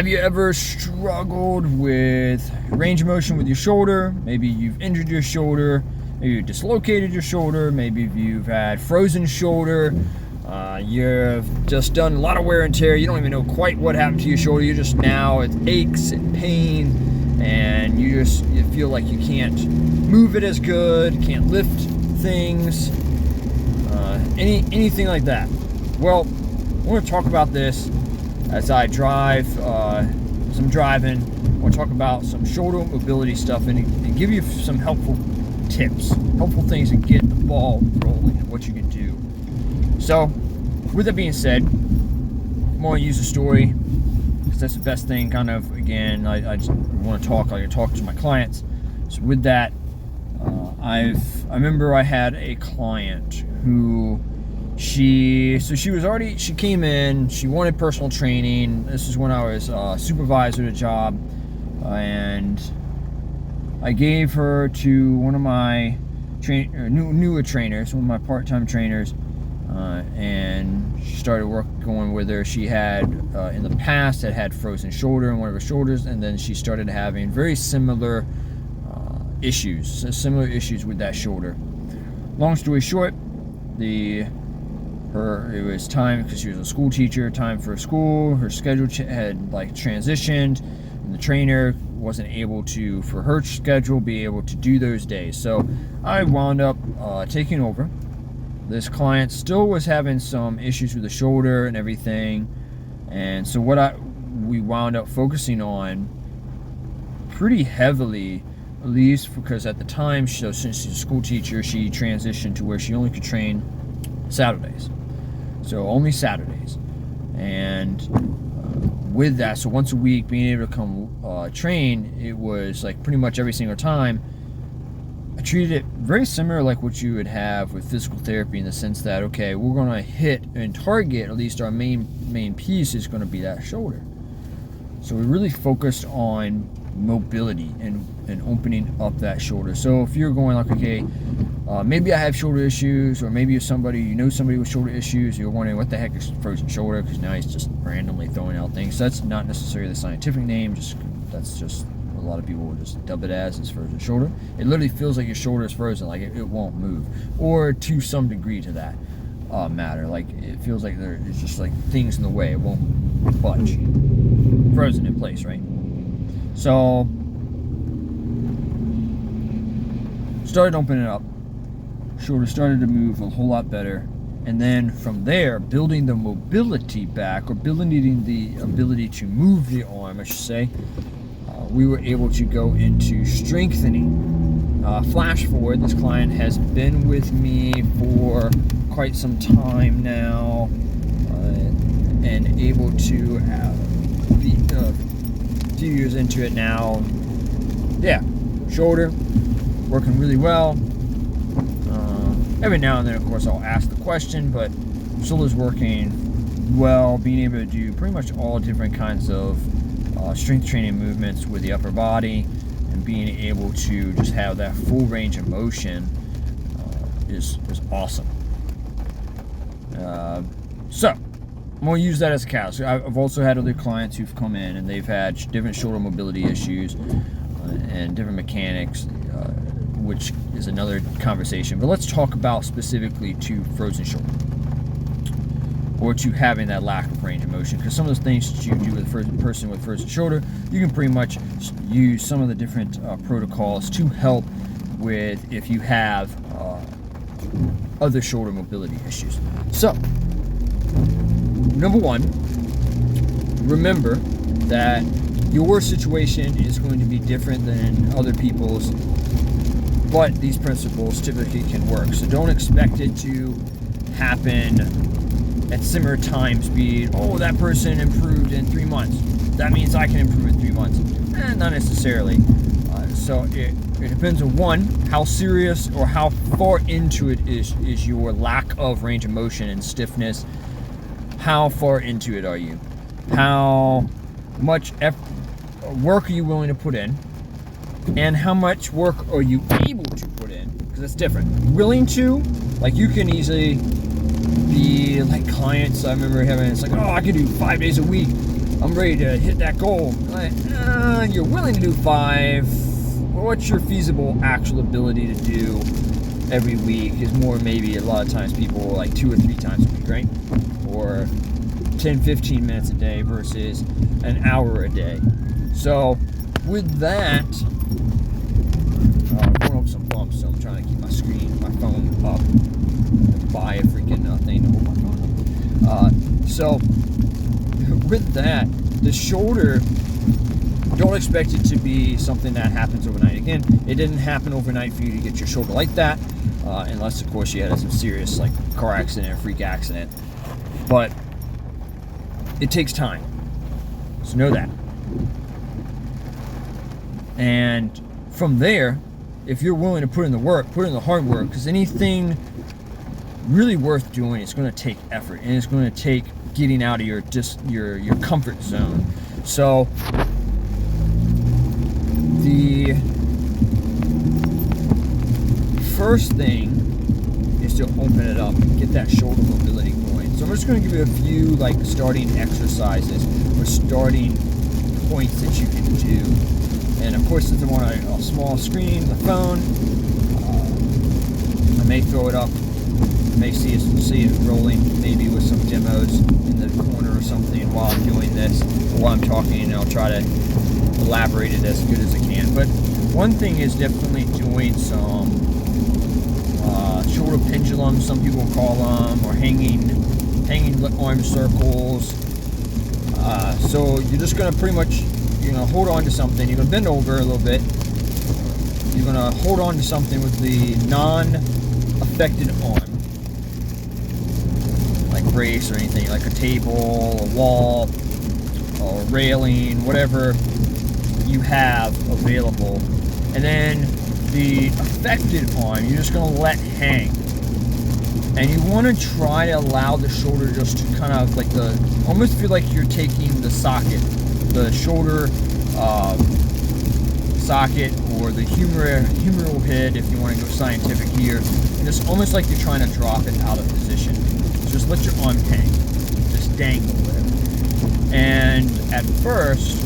Have you ever struggled with range of motion with your shoulder? Maybe you've injured your shoulder, maybe you dislocated your shoulder, maybe you've had frozen shoulder, you've just done a lot of wear and tear, you don't even know quite what happened to your shoulder, you just now, it aches and pain, and you feel like you can't move it as good, can't lift things, anything like that. Well, I want to talk about this as I drive, some driving. I want to talk about some shoulder mobility stuff and give you some helpful tips, helpful things to get the ball rolling and what you can do. So, with that being said, I'm going to use a story because that's the best thing. Kind of, again, I just want to talk. I talk to my clients. So with that, I remember I had a client who she came in, she wanted personal training. This is when I was supervisor at a job, and I gave her to one of my newer trainers, one of my part-time trainers, and she started going with her. She had in the past had frozen shoulder in one of her shoulders, and then she started having very similar issues with that shoulder. Long story short, it was time, because she was a school teacher, time for school, her schedule had transitioned, and the trainer wasn't able to, for her schedule, be able to do those days. So I wound up taking over. This client still was having some issues with the shoulder and everything, and so we wound up focusing on pretty heavily, at least because at the time, since she's a school teacher, she transitioned to where she only could train Saturdays. So only Saturdays. And with that, so once a week, being able to come train, it was like pretty much every single time. I treated it very similar like what you would have with physical therapy, in the sense that, okay, we're going to hit and target, at least our main piece is going to be that shoulder. So we really focused on mobility and opening up that shoulder. So if you're going like, okay, maybe I have shoulder issues, or maybe you're somebody with shoulder issues, you're wondering what the heck is frozen shoulder, because now he's just randomly throwing out things. So that's not necessarily the scientific name, that's just a lot of people will just dub it as frozen shoulder. It literally feels like your shoulder is frozen, like it won't move, or to some degree to that matter, like it feels like there's just like things in the way, it won't budge, frozen in place, right? So started opening up, shoulder started to move a whole lot better, and then from there, building the mobility back, or building the ability to move the arm, I should say, we were able to go into strengthening. Flash forward, this client has been with me for quite some time now, and able to be a few years into it now. Yeah, shoulder working really well. Every now and then, of course, I'll ask the question, but shoulder's working well, being able to do pretty much all different kinds of strength training movements with the upper body, and being able to just have that full range of motion is awesome. So I'm going to use that as a catalyst. I've also had other clients who've come in and they've had different shoulder mobility issues and different mechanics, which is another conversation. But let's talk about specifically to frozen shoulder, or to having that lack of range of motion, because some of the things that you do with a person with frozen shoulder, you can pretty much use some of the different protocols to help with if you have other shoulder mobility issues. So, number one, remember that your situation is going to be different than other people's, but these principles typically can work. So don't expect it to happen at similar time speed. Oh, that person improved in 3 months, that means I can improve in 3 months. Not necessarily. So it depends on, one, how serious or how far into it is your lack of range of motion and stiffness. How far into it are you? How much work are you willing to put in? And how much work are you able to put in? Because it's different. Willing to, like, you can easily be like clients I remember having, it's like, oh, I can do 5 days a week. I'm ready to hit that goal. Like, you're willing to do 5. What's your feasible actual ability to do every week is more maybe a lot of times people like 2 or 3 times a week, right? Or 10-15 minutes a day versus an hour a day. So with that, I'm going over some bumps, so I'm trying to keep my phone up. Buy a freaking thing to hold my phone up. So with that, the shoulder, don't expect it to be something that happens overnight. Again, it didn't happen overnight for you to get your shoulder like that, unless of course you had some serious like car accident or freak accident. But it takes time, so know that. And from there, if you're willing to put in the work, put in the hard work, because anything really worth doing, it's going to take effort, and it's going to take getting out of your comfort zone. So the first thing is to open it up and get that shoulder mobility going. So I'm just going to give you a few like starting exercises or starting points that you can do. And of course, since I'm on a small screen, the phone, I may throw it up. You may see it rolling, maybe with some demos in the corner or something while I'm doing this, or while I'm talking, and I'll try to elaborate it as good as I can. But one thing is definitely doing some shoulder pendulums, some people call them, or hanging arm circles. So you're just going to pretty much, hold on to something. You're going to bend over a little bit. You're going to hold on to something with the non-affected arm, like brace or anything, like a table, a wall, or a railing, whatever you have available. And then the affected arm, you're just going to let hang. And you want to try to allow the shoulder just to kind of like almost feel like you're taking the socket, the shoulder socket, or the humeral head, if you want to go scientific here. And it's almost like you're trying to drop it out of position. So just let your arm hang, just dangle it. And at first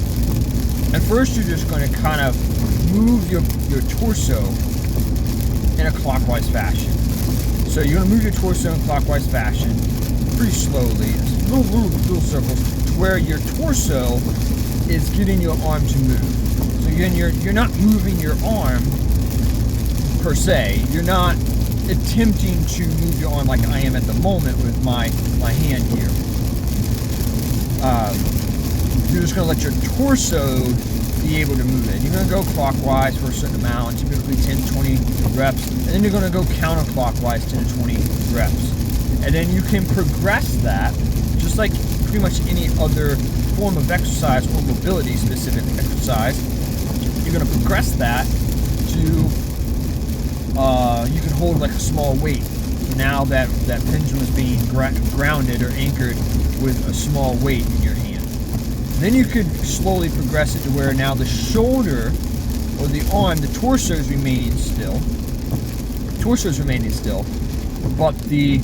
you're just going to kind of move your torso in a clockwise fashion. So you're going to move your torso in clockwise fashion pretty slowly, little circles, to where your torso is getting your arm to move. So again, you're not moving your arm per se. You're not attempting to move your arm like I am at the moment with my hand here. You're just going to let your torso be able to move it. You're going to go clockwise for a certain amount, typically 10-20 reps, and then you're going to go counterclockwise 10-20 reps. And then you can progress that, just like pretty much any other form of exercise or mobility specific exercise. You're going to progress that to you can hold like a small weight. Now that pendulum is being grounded or anchored with a small weight in your hand. Then you could slowly progress it to where now the shoulder or the arm, the torso is remaining still. But the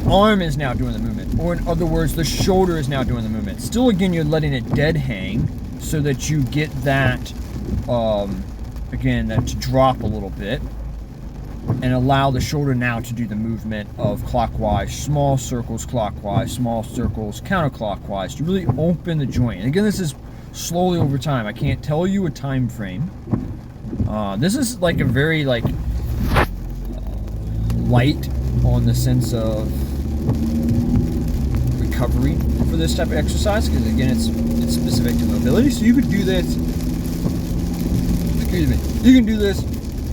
arm is now doing the movement. Or in other words, the shoulder is now doing the movement. Still, again, you're letting it dead hang so that you get that, that to drop a little bit. And allow the shoulder now to do the movement of clockwise, small circles clockwise, small circles counterclockwise, to really open the joint. And again, this is slowly over time. I can't tell you a time frame. This is like a very light on the sense of recovery for this type of exercise, because again, it's specific to mobility. So you could do this. You can do this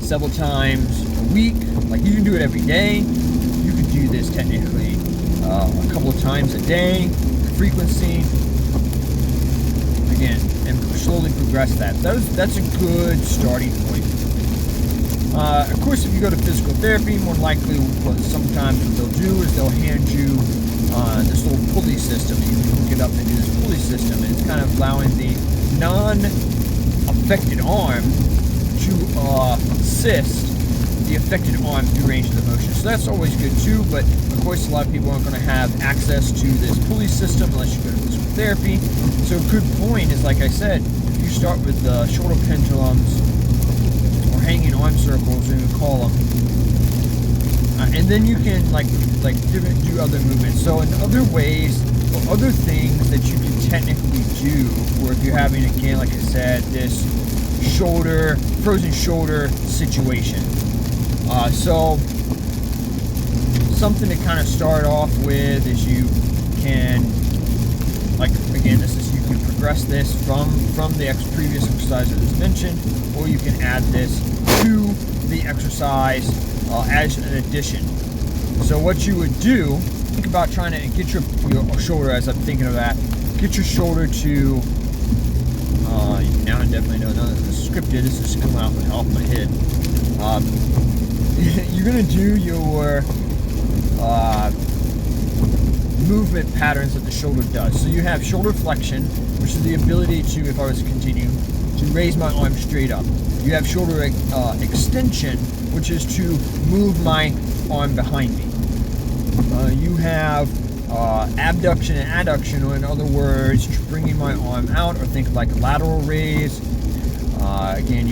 several times a week. Like you can do it every day. You could do this technically a couple of times a day. Frequency, again, and slowly progress that. That's a good starting point. Of course, if you go to physical therapy, more likely sometimes what they'll do is they'll hand you this little pulley system. You can hook it up and do this pulley system, and it's kind of allowing the non-affected arm to assist the affected arm through range of motion. So that's always good too, but of course a lot of people aren't going to have access to this pulley system unless you go to physical therapy. So a good point is, like I said, if you start with shoulder pendulums or hanging arm circles, and you call them, and then you can do other movements. So in other ways or other things that you can technically do, or if you're having, again, like I said, this frozen shoulder situation. So something to kind of start off with is you can, again, you can progress this from the previous exercise that was mentioned, or you can add this to the exercise as an addition. So what you would do, think about trying to get your shoulder, as I'm thinking of that, get your shoulder to, now I definitely know none of this is scripted, this is coming out off my head. You're going to do your movement patterns that the shoulder does. So you have shoulder flexion, which is the ability to, if I was to continue, to raise my arm straight up. You have shoulder extension, which is to move my arm behind me. You have abduction and adduction, or in other words, bringing my arm out, or think like a lateral raise. Again,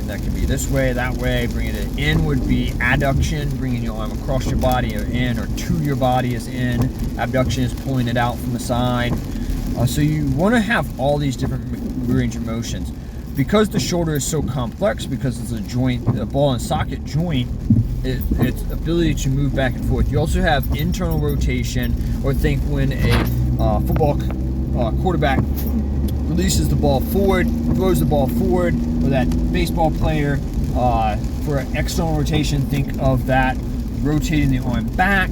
that can be this way, that way. Bringing it in would be adduction, bringing your arm across your body in, or to your body is in. Abduction is pulling it out from the side. So you want to have all these different range of motions. Because the shoulder is so complex, because it's a ball and socket joint, its ability to move back and forth. You also have internal rotation, or think when a football quarterback releases the ball forward, throws the ball forward, or that baseball player, for an external rotation, think of that rotating the arm back.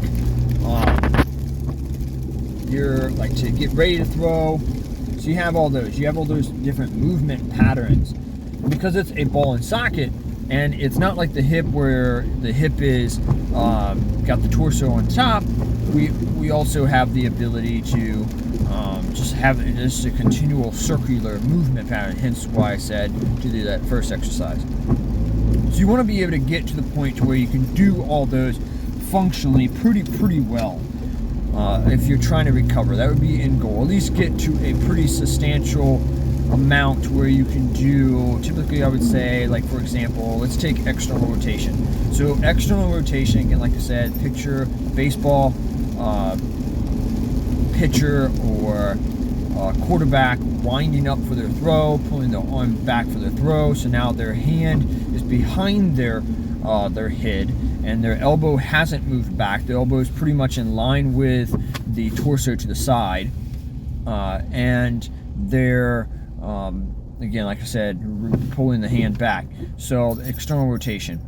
You're to get ready to throw. So you have all those. You have all those different movement patterns. And because it's a ball and socket, and it's not like the hip, where the hip is got the torso on top, we also have the ability to just have a continual circular movement pattern, hence why I said to do that first exercise. So you want to be able to get to the point to where you can do all those functionally pretty well. If you're trying to recover, that would be end goal. At least get to a pretty substantial amount where you can do, typically I would say, for example, let's take external rotation. So external rotation, again, like I said, picture baseball pitcher or quarterback winding up for their throw, pulling their arm back for their throw. So now their hand is behind their head, and their elbow hasn't moved back. The elbow is pretty much in line with the torso to the side, and they're again, like I said, pulling the hand back. So external rotation.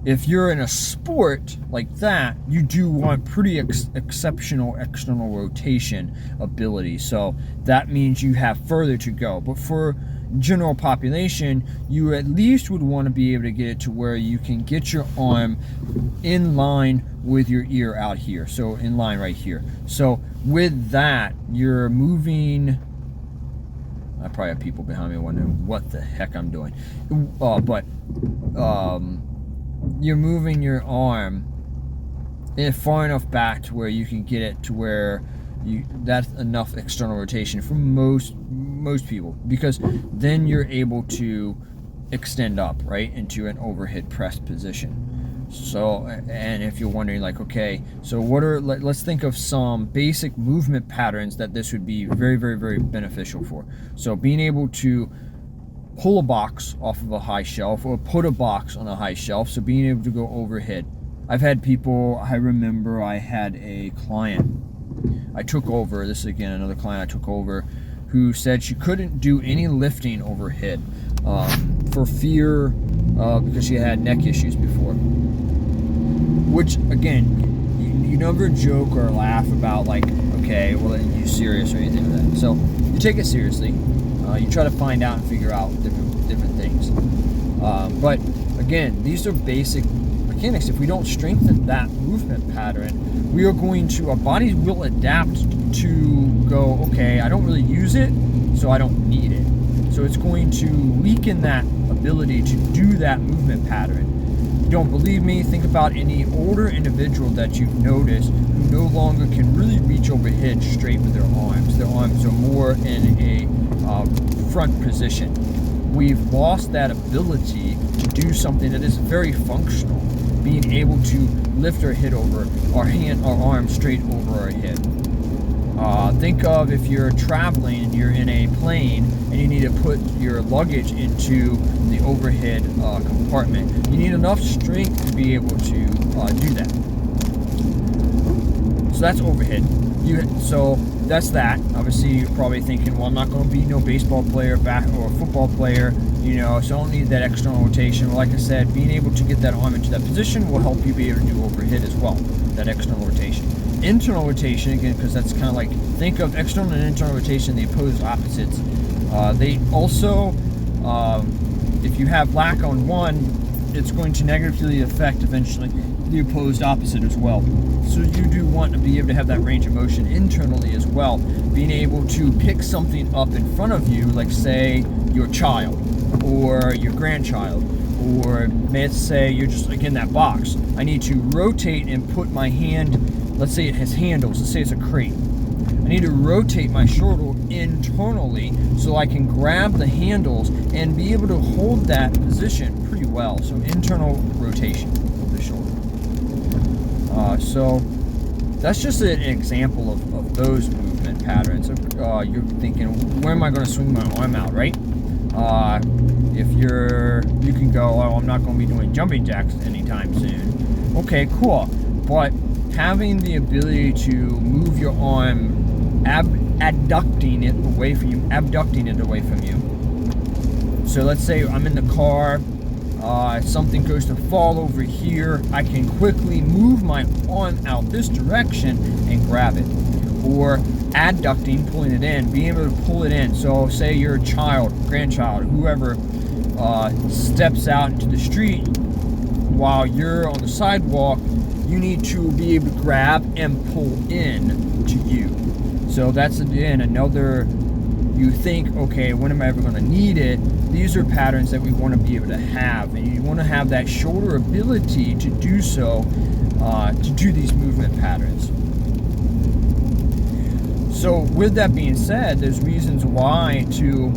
If you're in a sport like that, you do want pretty exceptional external rotation ability. So that means you have further to go. But for general population, you at least would want to be able to get it to where you can get your arm in line with your ear out here. So in line right here. So with that, you're moving. I probably have people behind me wondering what the heck I'm doing. You're moving your arm far enough back to where you can get it to where that's enough external rotation for most people, because then you're able to extend up right into an overhead press position. So, and if you're wondering okay, so let's think of some basic movement patterns that this would be very beneficial for. So being able to pull a box off of a high shelf, or put a box on a high shelf, so being able to go overhead. I've had people, I remember I had a client I took over, this is again another client I took over, who said she couldn't do any lifting overhead for fear because she had neck issues before. Which, again, you never joke or laugh about okay, well, you serious or anything like that. So you take it seriously. You try to find out and figure out different things. But again, these are basic mechanics. If we don't strengthen that movement pattern, we are going to, our bodies will adapt to go, okay, I don't really use it, so I don't need it. So it's going to weaken that ability to do that movement pattern. Don't believe me? Think about any older individual that you've noticed who no longer can really reach overhead straight with their arms. Their arms are more in a front position. We've lost that ability to do something that is very functional, being able to lift our head over, our arms straight over our head. Think of if you're traveling and you're in a plane and you need to put your luggage into the overhead compartment. You need enough strength to be able to do that. So that's overhead. So that's that. Obviously, you're probably thinking, well, I'm not going to be no baseball player, or football player, so I don't need that external rotation. Well, like I said, being able to get that arm into that position will help you be able to do overhead as well, that external rotation. Internal rotation, again, because that's kind of like, think of external and internal rotation, the opposed opposites. They also, if you have lack on one, it's going to negatively affect eventually the opposed opposite as well. So you do want to be able to have that range of motion internally as well, being able to pick something up in front of you, like say your child or your grandchild, or let's say you're just like in that box. I need to rotate and put my hand, let's say it has handles, let's say it's a crate. I need to rotate my shoulder internally so I can grab the handles and be able to hold that position pretty well. So internal rotation of the shoulder. So that's just an example of those movement patterns. You're thinking, where am I going to swing my arm out, right? If you can go, oh, I'm not going to be doing jumping jacks anytime soon. Okay, cool. But having the ability to move your arm, abducting it away from you. So let's say I'm in the car, something goes to fall over here, I can quickly move my arm out this direction and grab it. Or adducting, pulling it in, being able to pull it in. So say you're a child, grandchild, whoever steps out into the street while you're on the sidewalk, you need to be able to grab and pull in to you. So that's again another, you think, okay, when am I ever going to need it? These are patterns that we want to be able to have, and you want to have that shoulder ability to do so, to do these movement patterns. So with that being said, there's reasons why to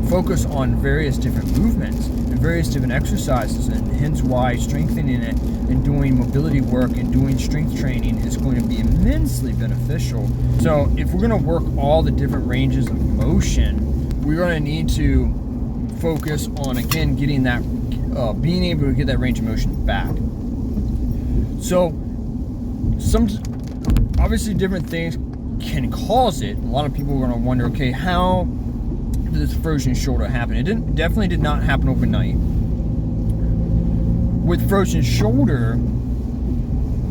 focus on various different movements and various different exercises, and hence why strengthening it and doing mobility work and doing strength training is going to be immensely beneficial. So if we're going to work all the different ranges of motion, we're going to need to focus on, again, getting that, being able to get that range of motion back. So obviously different things can cause it. A lot of people are going to wonder, okay, how did this frozen shoulder happen? It definitely did not happen overnight. With frozen shoulder,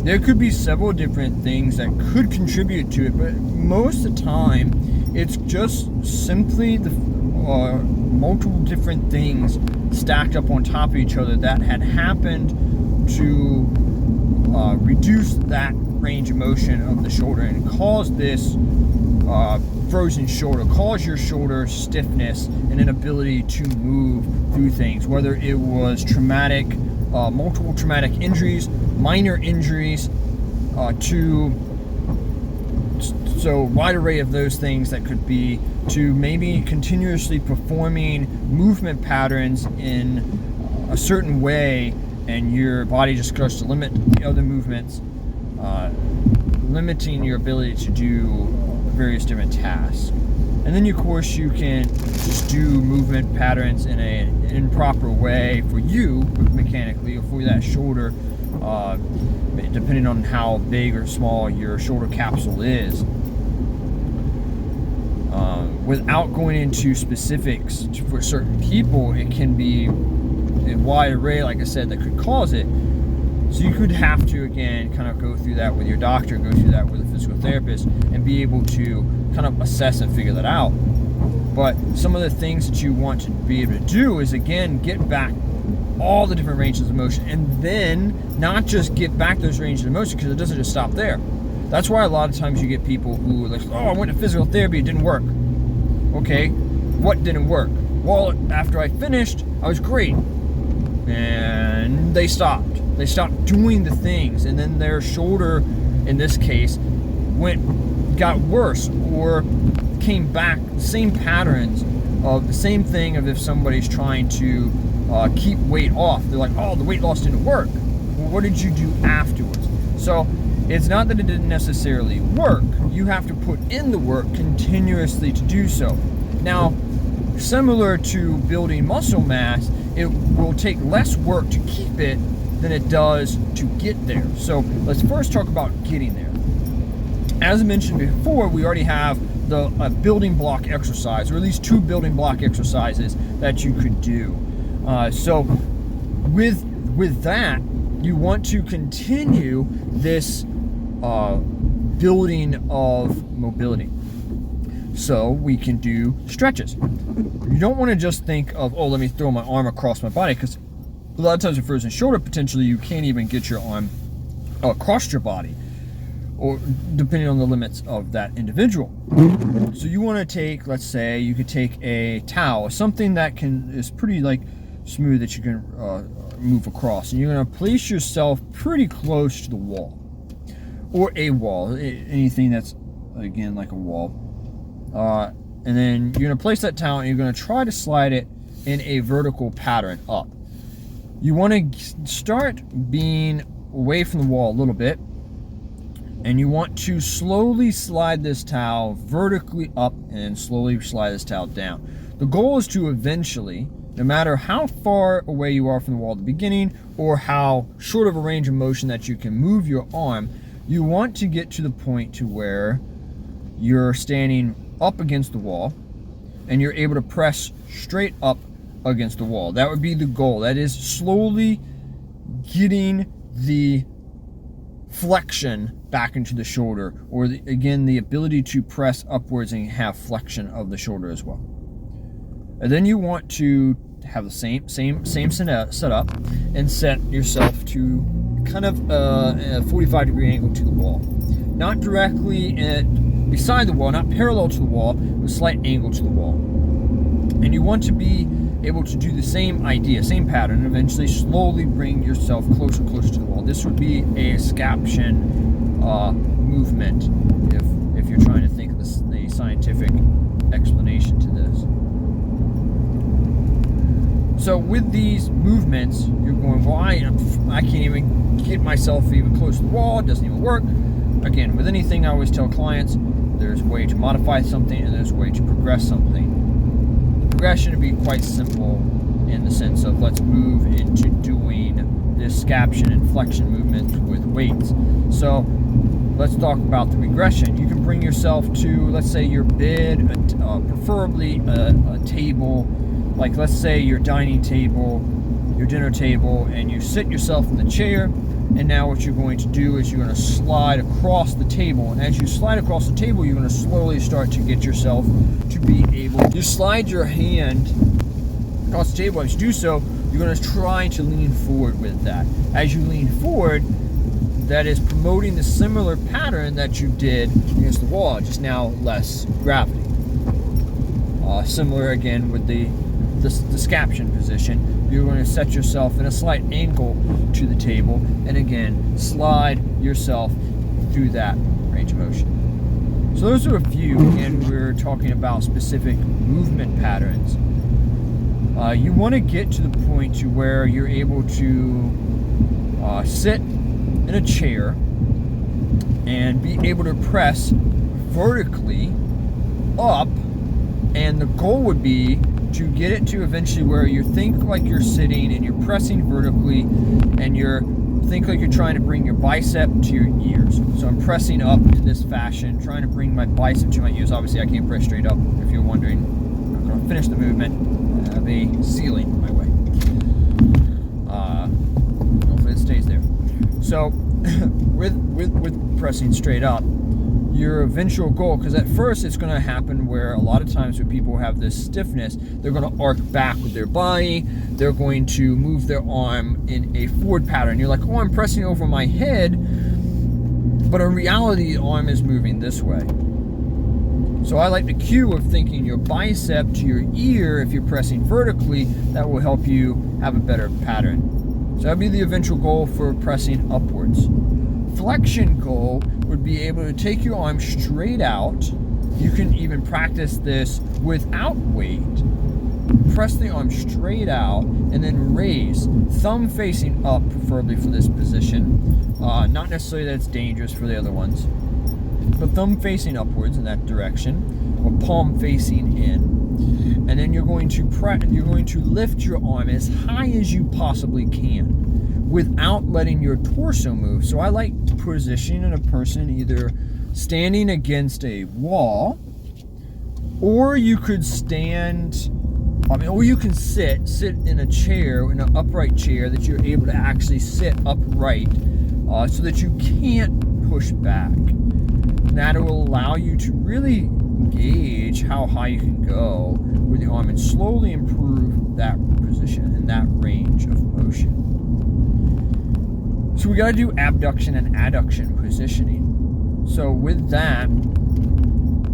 there could be several different things that could contribute to it, but most of the time, it's just simply the multiple different things stacked up on top of each other that had happened to reduce that range of motion of the shoulder and cause this frozen shoulder, cause your shoulder stiffness and inability to move through things, whether it was traumatic, multiple traumatic injuries, minor injuries, so wide array of those things that could be, to maybe continuously performing movement patterns in a certain way and your body just starts to limit the other movements, limiting your ability to do various different tasks. And then of course you can just do movement patterns in an improper way for you mechanically, or for that shoulder, depending on how big or small your shoulder capsule is. Without going into specifics for certain people, it can be a wide array, like I said, that could cause it. So you could have to, again, kind of go through that with your doctor, go through that with a physical therapist, and be able to kind of assess and figure that out. But some of the things that you want to be able to do is, again, get back all the different ranges of motion, and then not just get back those ranges of motion, because it doesn't just stop there. That's why a lot of times you get people who are like, oh, I went to physical therapy, it didn't work. Okay, what didn't work? Well, after I finished, I was great. And they stopped. They stopped doing the things, and then their shoulder in this case, got worse or came back, same patterns of the same thing of if somebody's trying to keep weight off. They're like, oh, the weight loss didn't work. Well, what did you do afterwards? So it's not that it didn't necessarily work. You have to put in the work continuously to do so. Now, similar to building muscle mass, it will take less work to keep it than it does to get there. So let's first talk about getting there. As I mentioned before, we already have the building block exercise, or at least 2 building block exercises that you could do. So with that, you want to continue this building of mobility. So we can do stretches. You don't want to just think of, oh, let me throw my arm across my body, because a lot of times with frozen shoulder, potentially you can't even get your arm across your body, or depending on the limits of that individual. So you want to take, let's say, you could take a towel, something that is pretty like smooth that you can move across, and you're going to place yourself pretty close to the wall, or a wall, anything that's again like a wall. And then you're going to place that towel and you're going to try to slide it in a vertical pattern up. You want to start being away from the wall a little bit, and you want to slowly slide this towel vertically up and slowly slide this towel down. The goal is to eventually, no matter how far away you are from the wall at the beginning or how short of a range of motion that you can move your arm, you want to get to the point to where you're standing up against the wall and you're able to press straight up against the wall. That would be the goal. That is slowly getting the flexion back into the shoulder, or again, the ability to press upwards and have flexion of the shoulder as well. And then you want to have the same setup and set yourself to kind of a 45-degree angle to the wall. Not directly beside the wall, not parallel to the wall, but a slight angle to the wall. And you want to be able to do the same idea, same pattern, and eventually slowly bring yourself closer and closer to the wall. This would be a scaption movement if you're trying to think of the scientific explanation to this. So with these movements, you're going, well, I can't even get myself even close to the wall. It doesn't even work. Again, with anything, I always tell clients, there's a way to modify something and there's a way to progress something. The progression would be quite simple in the sense of let's move into doing this scaption and flexion movement with weights. So let's talk about the regression. You can bring yourself to, let's say, your bed, preferably a table, like let's say your dining table, your dinner table, and you sit yourself in the chair. And now what you're going to do is you're going to slide across the table. And as you slide across the table, you're going to slowly start to get yourself to be able to slide your hand across the table. As you do so, you're going to try to lean forward with that. As you lean forward, that is promoting the similar pattern that you did against the wall, just now less gravity. Similar again with the scaption position. You're going to set yourself in a slight angle to the table, and again, slide yourself through that range of motion. So those are a few, and we're talking about specific movement patterns. You want to get to the point to where you're able to sit in a chair and be able to press vertically up, and the goal would be to get it to eventually where you think like you're sitting and you're pressing vertically, and think like you're trying to bring your bicep to your ears. So I'm pressing up in this fashion, trying to bring my bicep to my ears. Obviously I can't press straight up, if you're wondering. I'm going to finish the movement and have a ceiling in my way. Hopefully it stays there. So with pressing straight up, your eventual goal, because at first it's going to happen where a lot of times when people have this stiffness, they're going to arc back with their body, they're going to move their arm in a forward pattern. You're like, oh, I'm pressing over my head, but in reality the arm is moving this way. So I like the cue of thinking your bicep to your ear. If you're pressing vertically, that will help you have a better pattern. So that'd be the eventual goal for pressing upwards. Flexion goal would be able to take your arm straight out. You can even practice this without weight. Press the arm straight out and then raise, thumb facing up, preferably for this position. Not necessarily that it's dangerous for the other ones, but thumb facing upwards in that direction, or palm facing in. And then you're going to lift your arm as high as you possibly can without letting your torso move. So I like positioning a person either standing against a wall, or you could or you can sit in a chair, in an upright chair that you're able to actually sit upright, so that you can't push back. And that will allow you to really gauge how high you can go with the arm and slowly improve that position and that range of motion. So we got to do abduction and adduction positioning. So with that,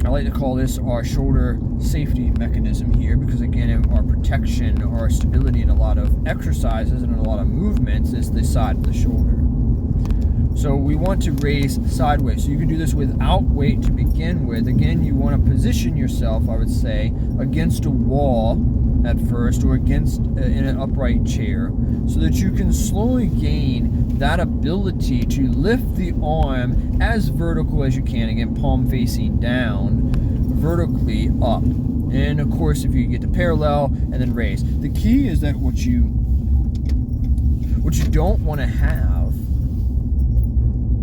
I like to call this our shoulder safety mechanism here, because again, our protection, our stability in a lot of exercises and in a lot of movements is the side of the shoulder. So we want to raise sideways. So you can do this without weight to begin with. Again, you want to position yourself, I would say, against a wall at first, or against in an upright chair, so that you can slowly gain that ability to lift the arm as vertical as you can. Again, palm facing down, vertically up. And of course, if you get to parallel and then raise. The key is that what you don't want to have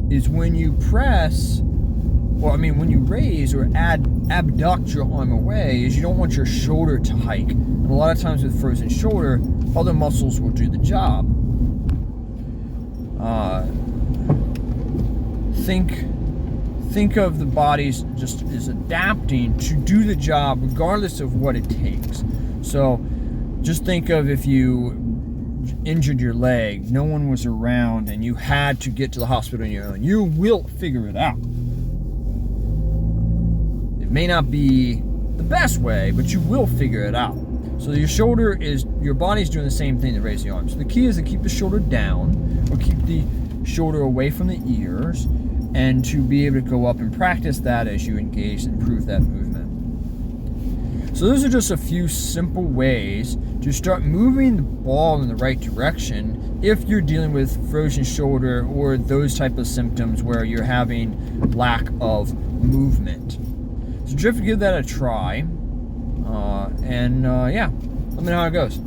is when you press, when you raise or abduct your arm away, is you don't want your shoulder to hike. And a lot of times with frozen shoulder, other muscles will do the job. Think of the body's just is adapting to do the job regardless of what it takes. So just think of if you injured your leg, no one was around, and you had to get to the hospital on your own. You will figure it out. It may not be the best way, but you will figure it out. So your body's doing the same thing to raise the arm. So the key is to keep the shoulder down, or keep the shoulder away from the ears, and to be able to go up and practice that as you engage and improve that movement. So those are just a few simple ways to start moving the ball in the right direction if you're dealing with frozen shoulder or those type of symptoms where you're having lack of movement. So try to give that a try, let me know how it goes.